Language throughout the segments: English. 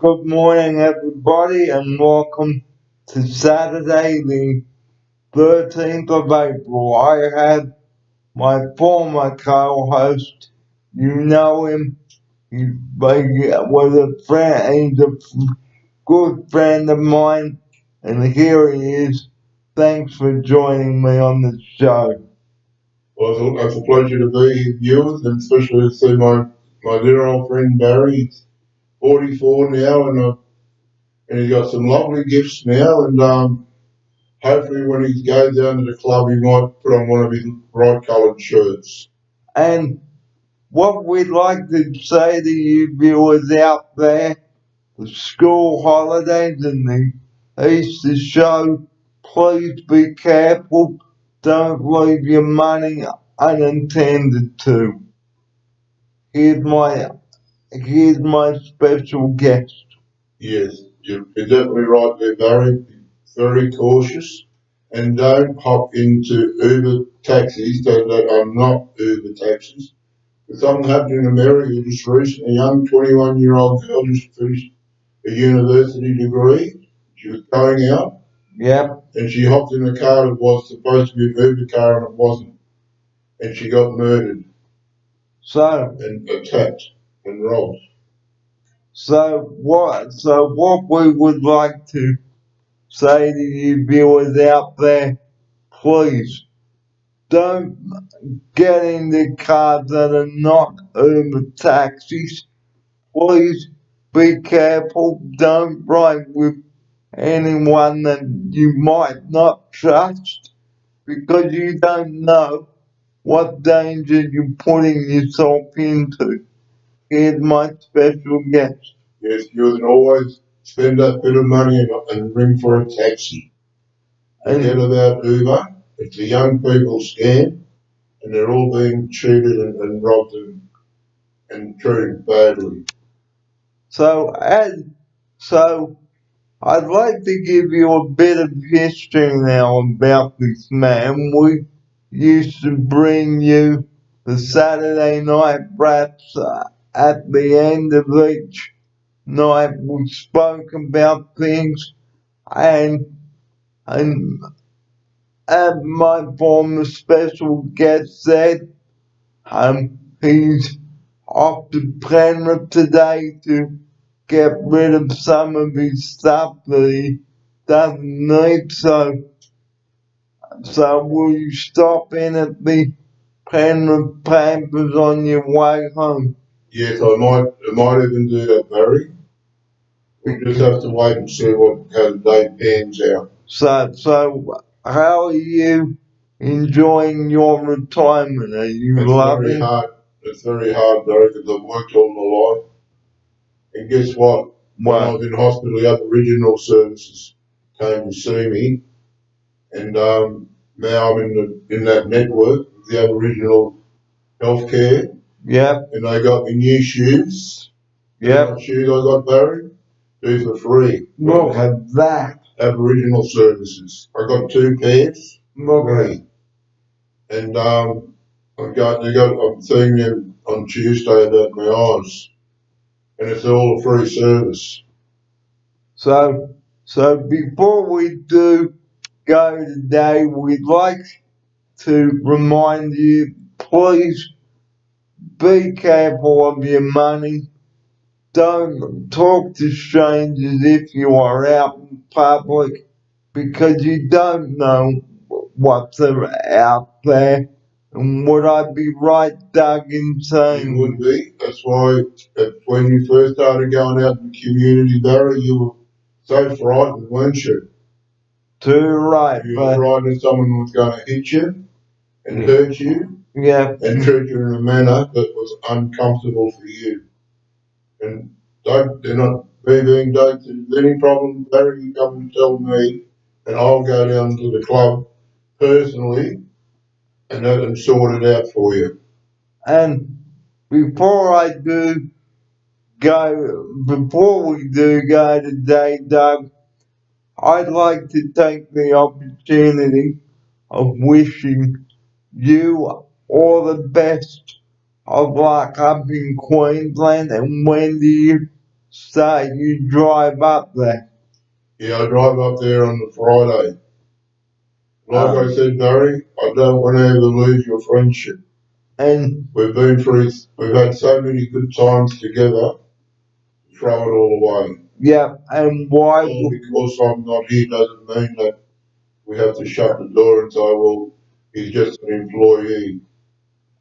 Good morning, everybody, and welcome to Saturday, the 13th of April. I have my former co-host. You know him. He was a friend. He's a good friend of mine, and here he is. Thanks for joining me on the show. Well, it's a pleasure to be with you, and especially to see my dear old friend Barry. He's 44 now, and he's got some lovely gifts now, and hopefully when he goes down to the club, he might put on one of his bright coloured shirts. And what we'd like to say to you viewers out there, the school holidays and the Easter show, please be careful. Don't leave your money unattended to. Here's my special guest. Yes, you're definitely right there, Barry. Be very cautious, and don't hop into Uber taxis that are not Uber taxis. Something happened in America just recently. A young 21-year-old girl just finished a university degree. She was going out. Yep. And she hopped in a car that was supposed to be an Uber car and it wasn't. And she got murdered. And attacked and robbed. So what we would like to say to you viewers out there, please don't get into cars that are not Uber taxis. Please be careful. Don't ride with anyone that you might not trust, because you don't know what danger you're putting yourself into. Here's my special guest. Yes, you can always spend that bit of money and ring for a taxi. Forget about Uber. It's a young people scam, and they're all being cheated and robbed and treated badly. So I'd like to give you a bit of history now about this man. We used to bring you the Saturday night raps at the end of each night. We spoke about things, and as my former special guest said, he's off to Penrith today to get rid of some of his stuff that he doesn't need. So will you stop in at the Penrith Panthers on your way home? Yes, I might even do that, Barry. We just have to wait and see how the day pans out. So how are you enjoying your retirement? Are you loving it? It's very hard, Barry, because I've worked all my life. And guess what? When I was in hospital, the Aboriginal services came to see me, and now I'm in that network, the Aboriginal healthcare. Yeah. And they got me new shoes. Yeah. Shoes I got, Barry. These are free. Look at that. Aboriginal services. I got 2 pairs. Free. And I'm seeing them on Tuesday about my eyes. And it's all a free service. So before we do go today, we'd like to remind you, please be careful of your money. Don't talk to strangers if you are out in public, because you don't know what's out there. And would I be right, Doug, in saying? You would be. That's why when you first started going out in the community, Barry, you were so frightened, weren't you? Too right. You were frightened someone was going to hit you and hurt you. Yeah. And treat you in a manner that was uncomfortable for you. And they're not being dates. If there's any problem, Barry, you come and tell me, and I'll go down to the club personally and sort it out for you. And before we do go today, Doug, I'd like to take the opportunity of wishing you all the best of luck up in Queensland. And when do you So you drive up there. Yeah, I drive up there on the Friday. Like I said, Barry, I don't want to ever lose your friendship. And We've had so many good times together. Throw it all away. yeah, and why? All because I'm not here doesn't mean that we have to shut the door and say, well, he's just an employee.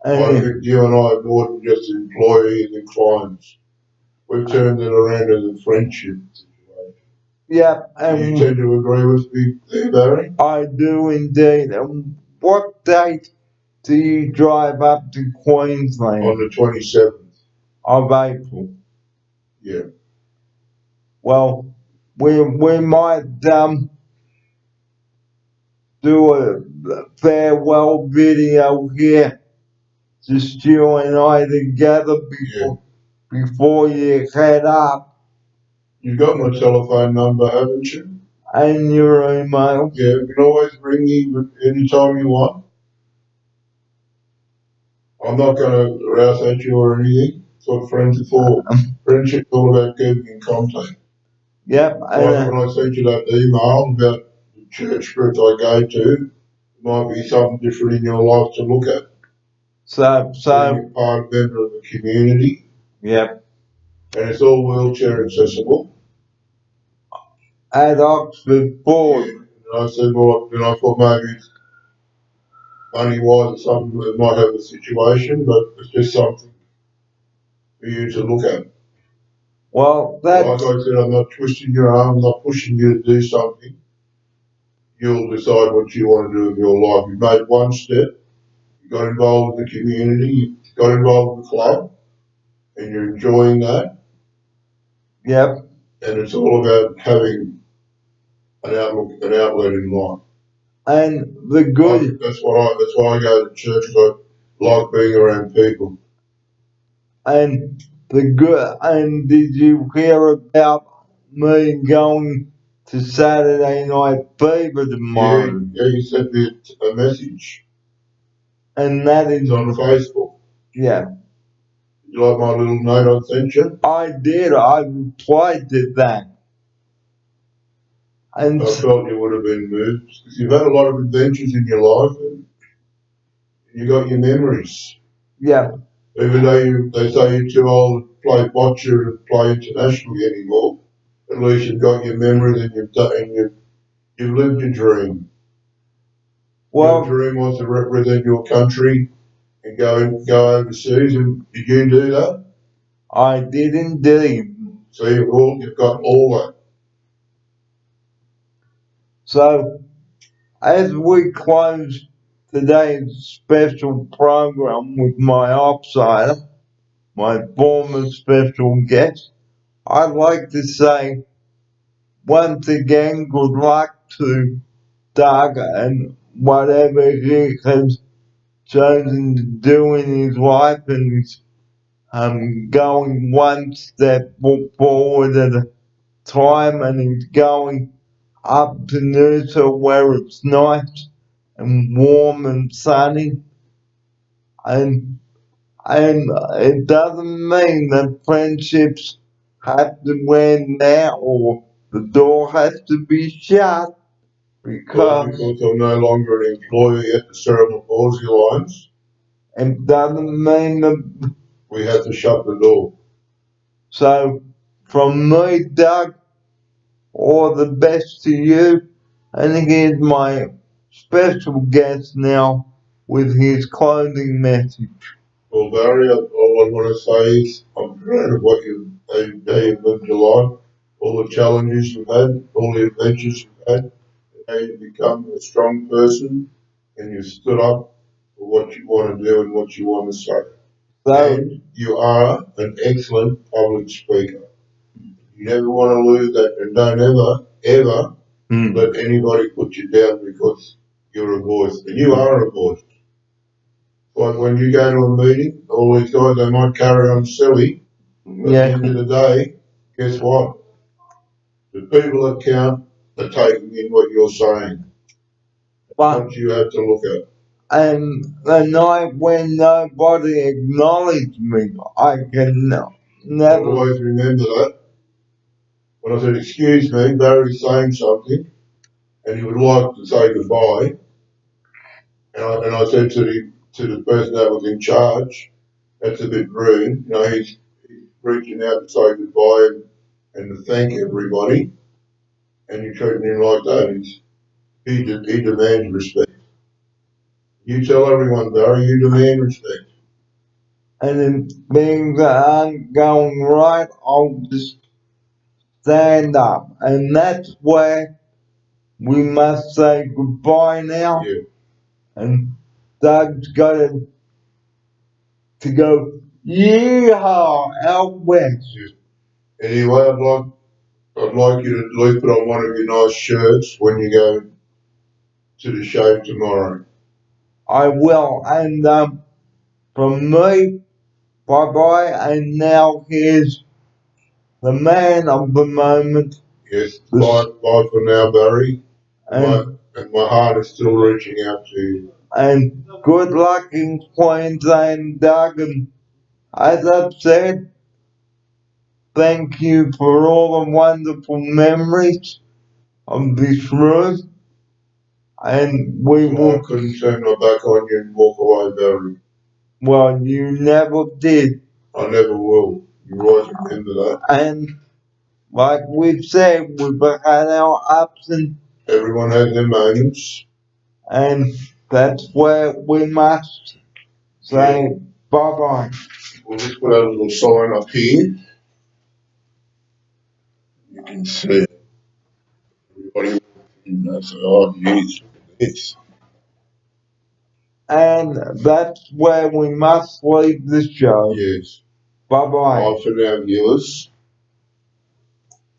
I And think you and I are more than just employees and clients. We've turned it around as a friendship situation. yeah, Do you and tend to agree with me there, Barry? I do indeed. And what date do you drive up to Queensland? On the 27th. Of April. Yeah. Well, we might do a farewell video here, just you and I together before you head up. You've got my telephone number, haven't you? And your email. Yeah, you can always ring me anytime you want. I'm not going to rouse at you or anything. That's what friends are for. Friendship's all about keeping in contact. Yep. Like when I sent you that email about the church group I go to, it might be something different in your life to look at. So Being a part member of the community. Yep. And it's all wheelchair accessible. At Oxford Board. Yeah. And I said, well, I thought maybe money wise or something that might have a situation, but it's just something for you to look at. Well, like I said, I'm not twisting your arm, I'm not pushing you to do something. You'll decide what you want to do with your life. You've made one step, you got involved with the community, you got involved with the club, and you're enjoying that. Yep. And it's all about having an outlet in life. And the good. That's why I go to church, because I like being around people. And the good. And did you hear about me going to Saturday Night Fever tomorrow? Yeah, you sent me a message. And that is on Facebook. Yeah. You like my little note I sent you? I did. I replied to that. And I felt you would have been moved, because you've had a lot of adventures in your life, and you got your memories. Yeah. Even though they say you're too old to play bocce and play internationally anymore, at least you've got your memories and you've lived your dream. Well, your dream was to represent your country and go overseas, and did you do that? I did indeed. So you've got all that. So, as we close today's special program with my outsider, my former special guest, I'd like to say once again good luck to Doug and whatever he has chosen to do in his life, and he's going one step forward at a time, and he's going up to Noosa where it's nice and warm and sunny, and it doesn't mean that friendships have to end now or the door has to be shut, because I'm no longer an employee at the Cerebral Palsy Alliance. It doesn't mean that we have to shut the door. So, from me, Doug, all the best to you. And here's my special guest now with his closing message. Well, Barry, all I want to say is I'm proud of what you've lived your life, all the challenges you've had, all the adventures you've had, and how you've become a strong person and you've stood up for what you want to do and what you want to say. And you are an excellent public speaker. You never want to lose that, and don't ever let anybody put you down because you're a voice. And you are a voice. Like when you go to a meeting, all these guys, they might carry on silly, but at the end of the day, guess what? The people that count are taking in what you're saying. That's what you have to look at. And the night when nobody acknowledged me, I can never always remember that. And I said, excuse me, Barry's saying something, and he would like to say goodbye. And I said to the person that was in charge, that's a bit rude. You know, he's reaching out to say goodbye and to thank everybody, and you're treating him like that. He demands respect. You tell everyone, Barry, you demand respect. And if things aren't going right, I'll just stand up. And that's where we must say goodbye now. Yeah. And Doug's got to go, yeehaw, out west. Yeah. Anyway, I'd like you to at least put on one of your nice shirts when you go to the show tomorrow. I will. And from me, bye bye. And now here's the man of the moment. Yes, bye for now, Barry. And my heart is still reaching out to you. And good luck in Queensland, Doug. And as I've said, thank you for all the wonderful memories of this room. And we will. I couldn't turn my back on you and walk away, Barry. Well, you never did. I never will. You always remember that. And like we've said, we've had our ups and everyone has their moments. And that's where we must say bye bye. We'll just put a little sign up here. You can see it. Everybody say, oh, geez, look at this. And that's where we must leave the show. Yes. Bye bye. Bye for now, viewers.